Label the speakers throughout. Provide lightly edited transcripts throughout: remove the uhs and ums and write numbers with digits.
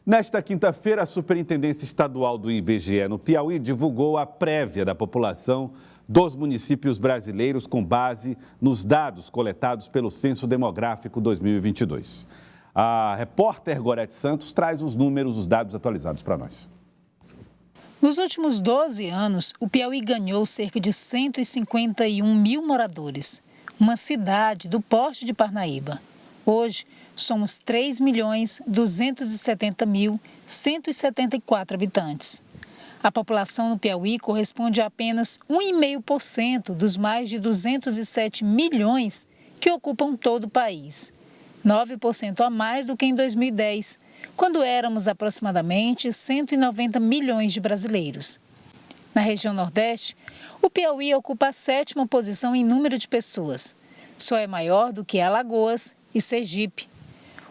Speaker 1: Nesta quinta-feira, a Superintendência Estadual do IBGE no Piauí divulgou a prévia da população dos municípios brasileiros com base nos dados coletados pelo Censo Demográfico 2022. A repórter Gorete Santos traz os números, os dados atualizados para nós.
Speaker 2: Nos últimos 12 anos, o Piauí ganhou cerca de 151 mil moradores, uma cidade do porte de Parnaíba. Hoje, somos 3.270.174 habitantes. A população no Piauí corresponde a apenas 1,5% dos mais de 207 milhões que ocupam todo o país. 9% a mais do que em 2010, quando éramos aproximadamente 190 milhões de brasileiros. Na região Nordeste, o Piauí ocupa a 7ª posição em número de pessoas. Só é maior do que Alagoas e Sergipe.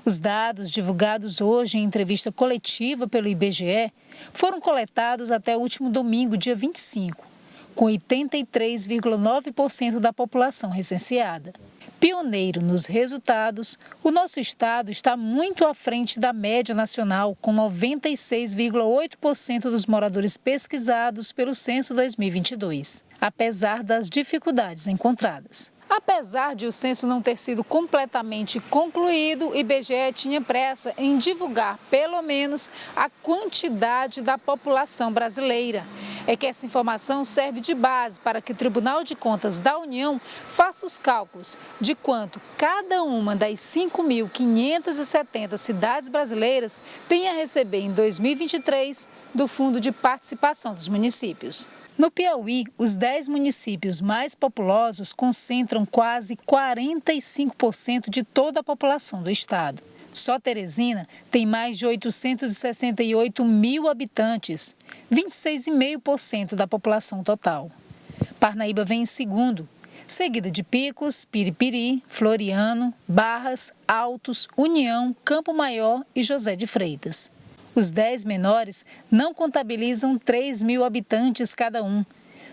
Speaker 2: Os dados divulgados hoje em entrevista coletiva pelo IBGE foram coletados até o último domingo, dia 25, com 83,9% da população recenseada. Pioneiro nos resultados, o nosso estado está muito à frente da média nacional, com 96,8% dos moradores pesquisados pelo Censo 2022, apesar das dificuldades encontradas. Apesar de o censo não ter sido completamente concluído, o IBGE tinha pressa em divulgar, pelo menos, a quantidade da população brasileira. É que essa informação serve de base para que o Tribunal de Contas da União faça os cálculos de quanto cada uma das 5.570 cidades brasileiras tem a receber em 2023 do Fundo de Participação dos Municípios. No Piauí, os 10 municípios mais populosos concentram quase 45% de toda a população do estado. Só Teresina tem mais de 868 mil habitantes, 26,5% da população total. Parnaíba vem em segundo, seguida de Picos, Piripiri, Floriano, Barras, Altos, União, Campo Maior e José de Freitas. Os 10 menores não contabilizam 3 mil habitantes cada um.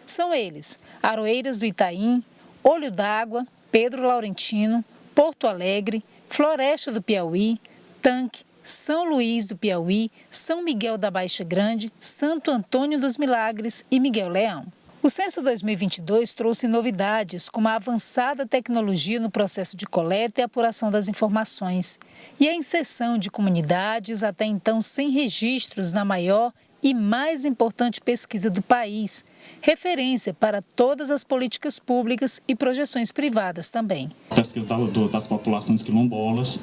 Speaker 2: São eles: Aroeiras do Itaim, Olho d'Água, Pedro Laurentino, Porto Alegre, Floresta do Piauí, Tanque, São Luís do Piauí, São Miguel da Baixa Grande, Santo Antônio dos Milagres e Miguel Leão. O Censo 2022 trouxe novidades, como a avançada tecnologia no processo de coleta e apuração das informações e a inserção de comunidades até então sem registros na maior e mais importante pesquisa do país, referência para todas as políticas públicas e projeções privadas também.
Speaker 3: Pesquisa das populações quilombolas.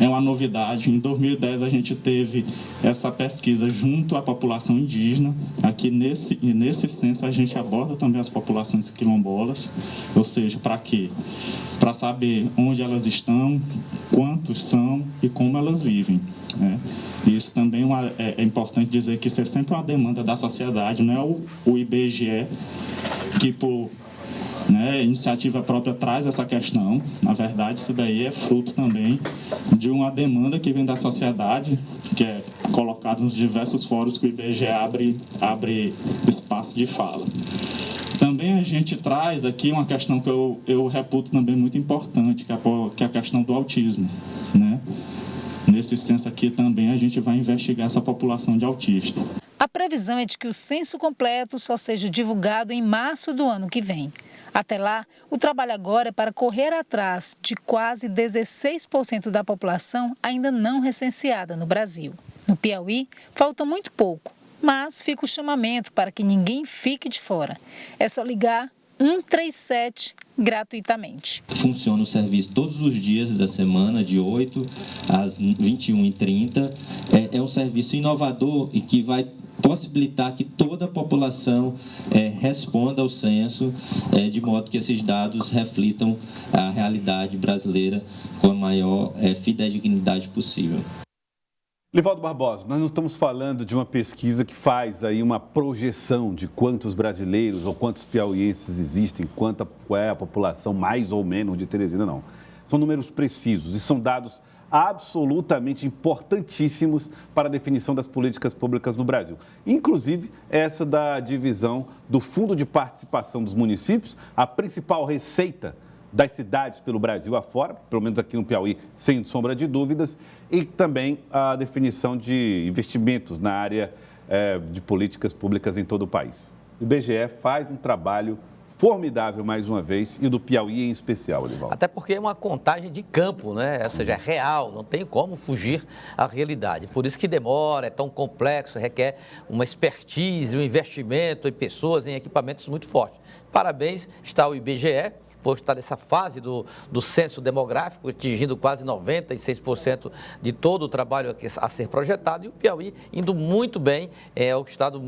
Speaker 3: É uma novidade. Em 2010 a gente teve essa pesquisa junto à população indígena. Aqui nesse censo a gente aborda também as populações quilombolas. Ou seja, para quê? Para saber onde elas estão, quantos são e como elas vivem, né? Isso também é importante dizer que isso é sempre uma demanda da sociedade, não é o IBGE que por iniciativa própria traz essa questão. Na verdade, isso daí é fruto também de uma demanda que vem da sociedade, que é colocada nos diversos fóruns que o IBGE abre espaço de fala. Também a gente traz aqui uma questão que eu reputo também muito importante, que é a questão do autismo, né? Nesse censo aqui também a gente vai investigar essa população de autistas.
Speaker 2: A previsão é de que o censo completo só seja divulgado em março do ano que vem. Até lá, o trabalho agora é para correr atrás de quase 16% da população ainda não recenseada no Brasil. No Piauí, falta muito pouco, mas fica o chamamento para que ninguém fique de fora. É só ligar 137 gratuitamente.
Speaker 4: Funciona o serviço todos os dias da semana, de 8 às 21h30. É um serviço inovador e que vai possibilitar que toda a população responda ao censo, de modo que esses dados reflitam a realidade brasileira com a maior fidedignidade possível.
Speaker 1: Livaldo Barbosa, nós não estamos falando de uma pesquisa que faz aí uma projeção de quantos brasileiros ou quantos piauienses existem, qual é a população mais ou menos de Teresina, não. São números precisos e são dados absolutamente importantíssimos para a definição das políticas públicas no Brasil. Inclusive, essa da divisão do Fundo de Participação dos Municípios, a principal receita das cidades pelo Brasil afora, pelo menos aqui no Piauí, sem sombra de dúvidas, e também a definição de investimentos na área de políticas públicas em todo o país. O IBGE faz um trabalho formidável, mais uma vez, e do Piauí em especial, Edivaldo.
Speaker 5: Até porque é uma contagem de campo, né? Ou seja, é real, não tem como fugir à realidade. Por isso que demora, é tão complexo, requer uma expertise, um investimento em pessoas, em equipamentos muito fortes. Parabéns, está o IBGE, por estar nessa fase do censo demográfico, atingindo quase 96% de todo o trabalho a ser projetado, e o Piauí indo muito bem, é o estado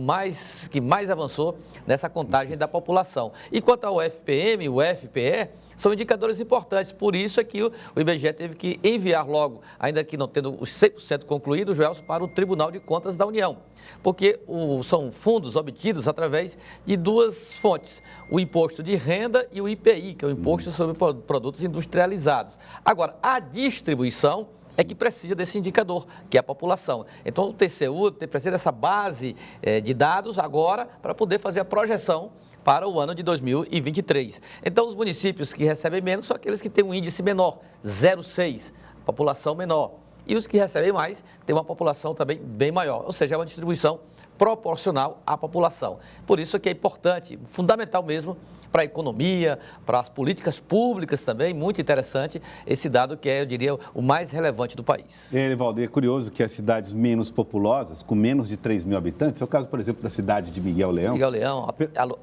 Speaker 5: que mais avançou nessa contagem da população. E quanto ao FPM, o FPE, são indicadores importantes, por isso é que o IBGE teve que enviar logo, ainda que não tendo os 100% concluídos, Joelson, para o Tribunal de Contas da União, porque são fundos obtidos através de duas fontes, o imposto de renda e o IPI, que é o Imposto sobre Produtos Industrializados. Agora, a distribuição é que precisa desse indicador, que é a população. Então, o TCU precisa dessa base de dados agora para poder fazer a projeção para o ano de 2023. Então, os municípios que recebem menos são aqueles que têm um índice menor, 0,6, população menor. E os que recebem mais têm uma população também bem maior, ou seja, é uma distribuição proporcional à população. Por isso que é importante, fundamental mesmo, para a economia, para as políticas públicas também, muito interessante esse dado que é, eu diria, o mais relevante do país.
Speaker 1: Edivaldo, é curioso que as cidades menos populosas, com menos de 3 mil habitantes, é o caso, por exemplo, da cidade de Miguel Leão.
Speaker 5: Miguel Leão,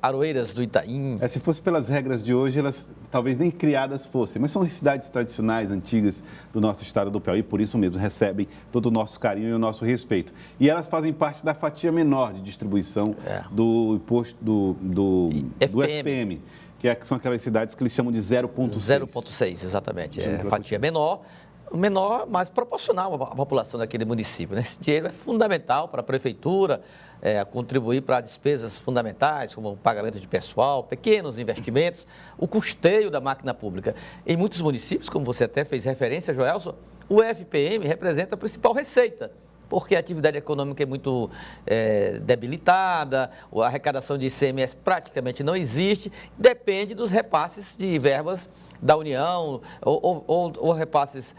Speaker 5: Aroeiras do Itaim.
Speaker 1: Se fosse pelas regras de hoje, elas talvez nem criadas fossem, mas são cidades tradicionais, antigas do nosso estado do Piauí, por isso mesmo recebem todo o nosso carinho e o nosso respeito. E elas fazem parte da fatia menor de distribuição do imposto do FPM. Que são aquelas cidades que eles chamam de 0,6.
Speaker 5: 0,6, exatamente. É fatia menor, mas proporcional à população daquele município, né? Esse dinheiro é fundamental para a prefeitura contribuir para despesas fundamentais, como o pagamento de pessoal, pequenos investimentos, o custeio da máquina pública. Em muitos municípios, como você até fez referência, Joelson, o FPM representa a principal receita, porque a atividade econômica é muito debilitada, a arrecadação de ICMS praticamente não existe, depende dos repasses de verbas da União ou repasses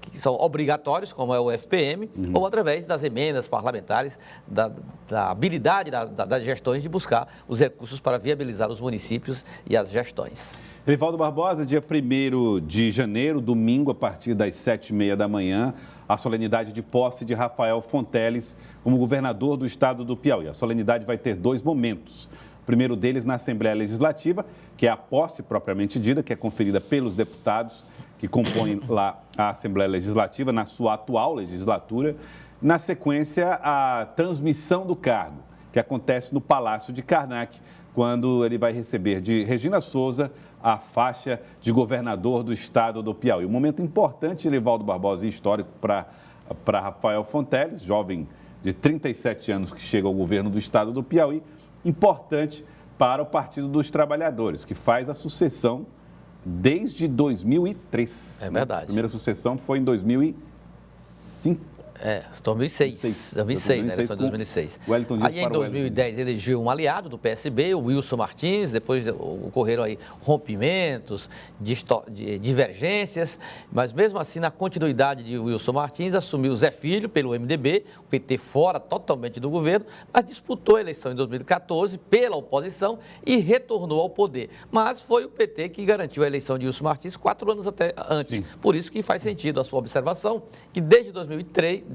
Speaker 5: que são obrigatórios, como é o FPM, ou através das emendas parlamentares, da habilidade das gestões de buscar os recursos para viabilizar os municípios e as gestões.
Speaker 1: Edivaldo Barbosa, dia 1º de janeiro, domingo, a partir das 7h30 da manhã, a solenidade de posse de Rafael Fonteles como governador do estado do Piauí. A solenidade vai ter 2 momentos. O primeiro deles na Assembleia Legislativa, que é a posse propriamente dita, que é conferida pelos deputados que compõem lá a Assembleia Legislativa na sua atual legislatura. Na sequência, a transmissão do cargo, que acontece no Palácio de Karnak, quando ele vai receber de Regina Souza a faixa de governador do estado do Piauí. Um momento importante, Edivaldo Barbosa, e histórico para Rafael Fonteles, jovem de 37 anos que chega ao governo do estado do Piauí, importante para o Partido dos Trabalhadores, que faz a sucessão desde 2003.
Speaker 5: É verdade.
Speaker 1: A primeira sucessão foi em 2005.
Speaker 5: 2006, né? Eleição de 2006. Aí em 2010 elegeu um aliado do PSB, o Wilson Martins, depois ocorreram aí rompimentos, divergências, mas mesmo assim, na continuidade de Wilson Martins, assumiu Zé Filho pelo MDB, o PT fora totalmente do governo, mas disputou a eleição em 2014 pela oposição e retornou ao poder. Mas foi o PT que garantiu a eleição de Wilson Martins 4 anos antes. Sim. Por isso que faz sentido a sua observação, que desde 2002,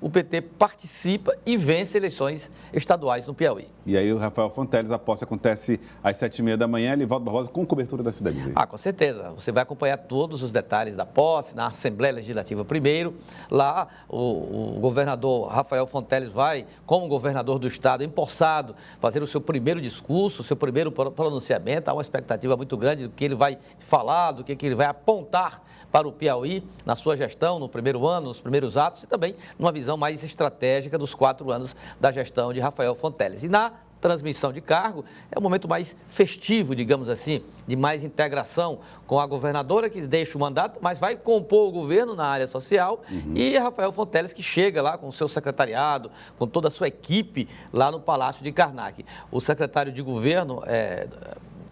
Speaker 5: o PT participa e vence eleições estaduais no Piauí.
Speaker 1: E aí o Rafael Fonteles, a posse acontece às 7h30 da manhã, Edivaldo Barbosa, com cobertura da Cidade Verde.
Speaker 5: Com certeza. Você vai acompanhar todos os detalhes da posse, na Assembleia Legislativa primeiro. Lá, o governador Rafael Fonteles vai, como governador do estado, empossado, fazer o seu primeiro discurso, o seu primeiro pronunciamento. Há uma expectativa muito grande do que ele vai falar, do que ele vai apontar para o Piauí, na sua gestão, no primeiro ano, nos primeiros atos e também numa visão mais estratégica dos 4 anos da gestão de Rafael Fonteles. E na transmissão de cargo, é um momento mais festivo, digamos assim, de mais integração com a governadora que deixa o mandato, mas vai compor o governo na área social e Rafael Fonteles que chega lá com o seu secretariado, com toda a sua equipe lá no Palácio de Karnak. O secretário de governo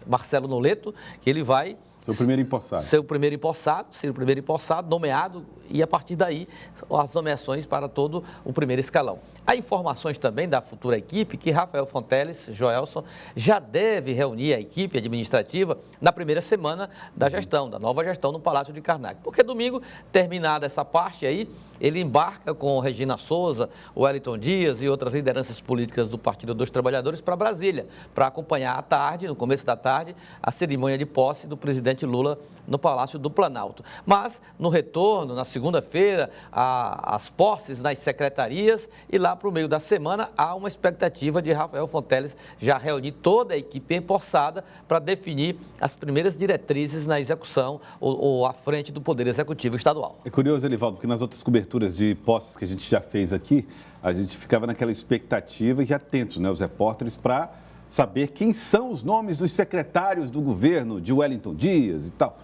Speaker 5: Marcelo Noleto, que ele vai
Speaker 1: Seu primeiro empossado.
Speaker 5: ser o primeiro empossado, nomeado, e a partir daí as nomeações para todo o primeiro escalão. Há informações também da futura equipe que Rafael Fonteles, Joelson, já deve reunir a equipe administrativa na primeira semana da gestão, da nova gestão no Palácio de Karnak. Porque domingo, terminada essa parte aí, ele embarca com Regina Souza, Wellington Dias e outras lideranças políticas do Partido dos Trabalhadores para Brasília, para acompanhar à tarde, no começo da tarde, a cerimônia de posse do presidente Lula no Palácio do Planalto. Mas, no retorno, na segunda-feira, as posses nas secretarias e lá para o meio da semana há uma expectativa de Rafael Fonteles já reunir toda a equipe empossada para definir as primeiras diretrizes na execução ou à frente do Poder Executivo Estadual.
Speaker 1: É curioso, Elivaldo, porque nas outras coberturas de posses que a gente já fez aqui, a gente ficava naquela expectativa e atentos, né, os repórteres, para saber quem são os nomes dos secretários do governo, de Wellington Dias e tal.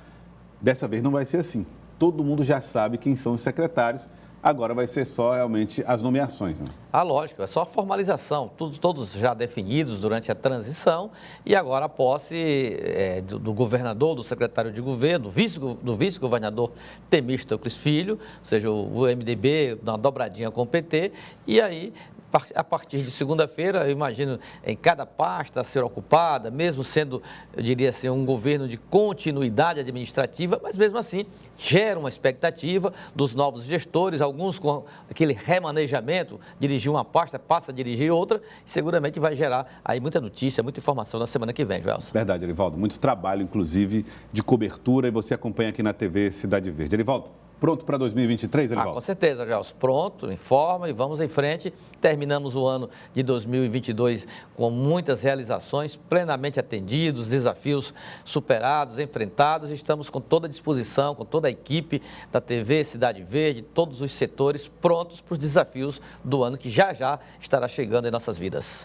Speaker 1: Dessa vez não vai ser assim. Todo mundo já sabe quem são os secretários, agora vai ser só realmente as nomeações, né?
Speaker 5: Ah, lógico, é só a formalização, todos já definidos durante a transição e agora a posse do governador, do secretário de governo, do vice-governador Temístocles Filho, ou seja, o MDB, uma dobradinha com o PT, e aí a partir de segunda-feira, eu imagino, em cada pasta a ser ocupada, mesmo sendo, eu diria assim, um governo de continuidade administrativa, mas mesmo assim gera uma expectativa dos novos gestores, alguns com aquele remanejamento, dirigir uma pasta, passa a dirigir outra, e seguramente vai gerar aí muita notícia, muita informação na semana que vem, Joelson.
Speaker 1: Verdade, Elivaldo. Muito trabalho, inclusive, de cobertura, e você acompanha aqui na TV Cidade Verde. Elivaldo, pronto para 2023, Elivaldo?
Speaker 5: Com certeza, Gelson. Pronto, informa e vamos em frente. Terminamos o ano de 2022 com muitas realizações, plenamente atendidos, desafios superados, enfrentados. Estamos com toda a disposição, com toda a equipe da TV Cidade Verde, todos os setores prontos para os desafios do ano que já estará chegando em nossas vidas.